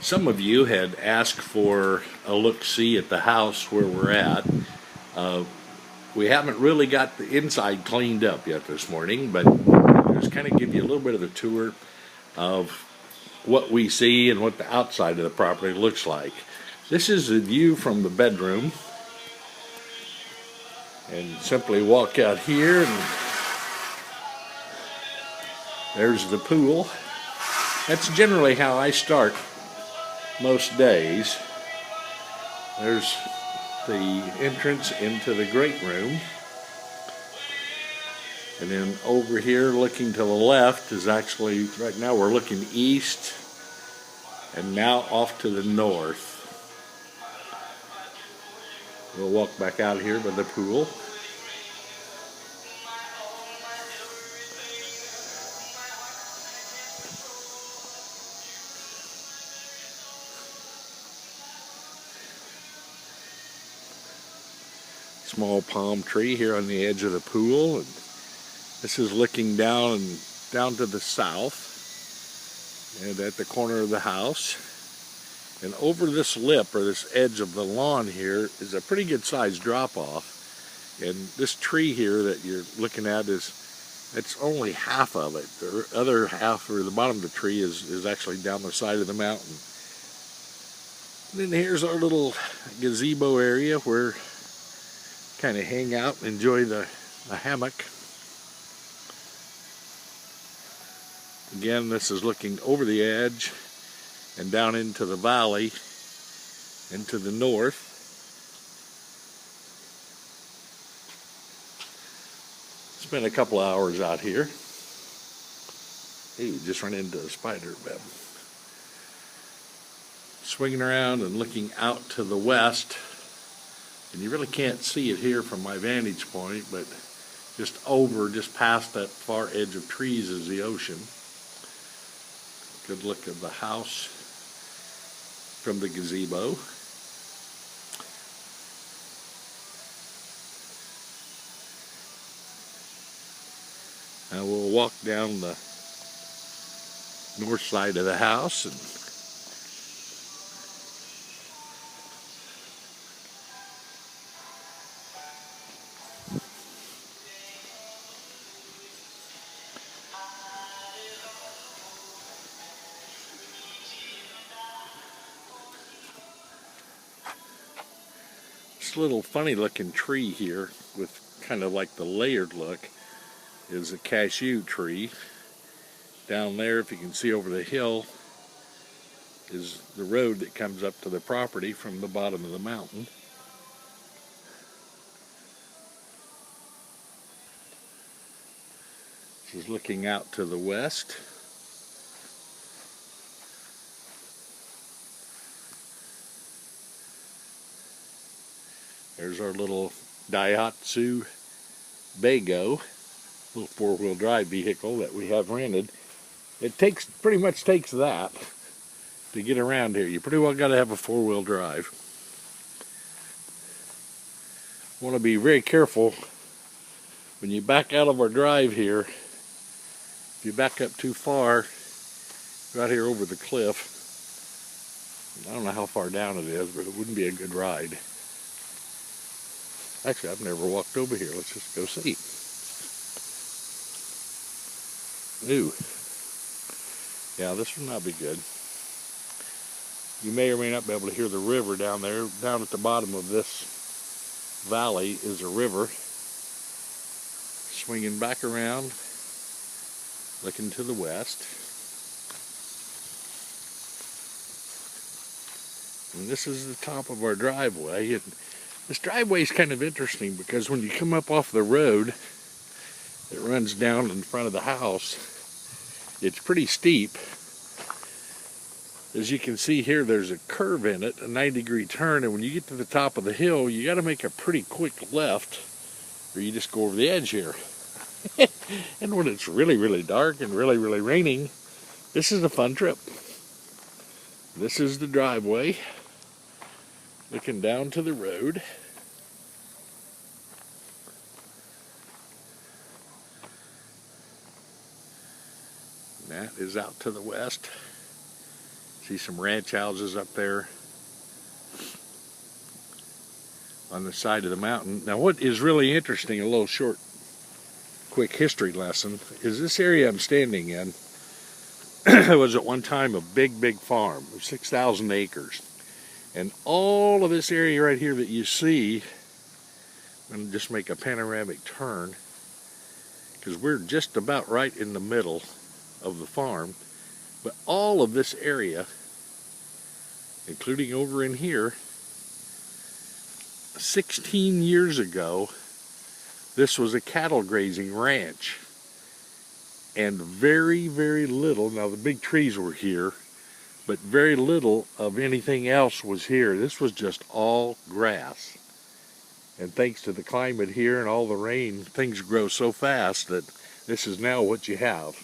Some of you had asked for a look-see at the house where we're at. Uh, we haven't really got the inside cleaned up yet this morning, but just kind of give you a little bit of a tour of what we see and what the outside of the property looks like. This is the view from the bedroom, and simply walk out here and there's the pool. That's generally how I start most days. There's the entrance into the great room, and then over here looking to the left is actually, right now we're looking east and now off to the north. We'll walk back out here by the pool. Small palm tree here on the edge of the pool, and this is looking down to the south and at the corner of the house. And over this lip, or this edge of the lawn here, is a pretty good sized drop off. And this tree here that you're looking at it's only half of it. The other half, or the bottom of the tree, is actually down the side of the mountain. And then here's our little gazebo area where kind of hang out and enjoy the hammock. Again, this is looking over the edge and down into the valley and to the north. Spent a couple hours out here. Hey, just ran into a spider web. Swinging around and looking out to the west. And you really can't see it here from my vantage point, but just past that far edge of trees is the ocean. Good look at the house from the gazebo. Now we'll walk down the north side of the house and this little funny looking tree here with kind of like the layered look is a cashew tree. Down there, if you can see over the hill, is the road that comes up to the property from the bottom of the mountain. This is looking out to the west. There's our little Daihatsu Bago, little four-wheel drive vehicle that we have rented. It pretty much takes that to get around here. You pretty well got to have a four-wheel drive. Want to be very careful when you back out of our drive here. If you back up too far, right here over the cliff, I don't know how far down it is, but it wouldn't be a good ride. Actually, I've never walked over here. Let's just go see. Ooh. Yeah, this would not be good. You may or may not be able to hear the river down there. Down at the bottom of this valley is a river. Swinging back around, looking to the west. And this is the top of our driveway. And this driveway is kind of interesting because when you come up off the road that runs down in front of the house, it's pretty steep. As you can see here, there's a curve in it, a 90-degree turn, and when you get to the top of the hill, you got to make a pretty quick left, or you just go over the edge here. And when it's really, really dark and really, really raining, this is a fun trip. This is the driveway, looking down to the road. And that is out to the west. See some ranch houses up there on the side of the mountain. Now what is really interesting, a little short, quick history lesson, is this area I'm standing in was at one time a big farm, 6,000 acres. And all of this area right here that you see, I'm going to just make a panoramic turn, because we're just about right in the middle of the farm. But all of this area, including over in here, 16 years ago, this was a cattle grazing ranch. And very little, now the big trees were here, but very little of anything else was here. This was just all grass. And thanks to the climate here and all the rain, things grow so fast that this is now what you have.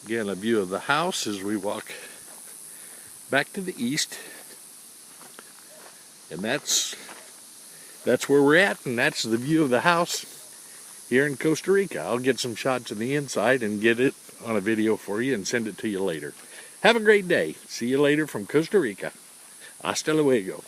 Again, a view of the house as we walk back to the east. And that's where we're at, and that's the view of the house here in Costa Rica. I'll get some shots of the inside and get it on a video for you and send it to you later. Have a great day. See you later from Costa Rica. Hasta luego.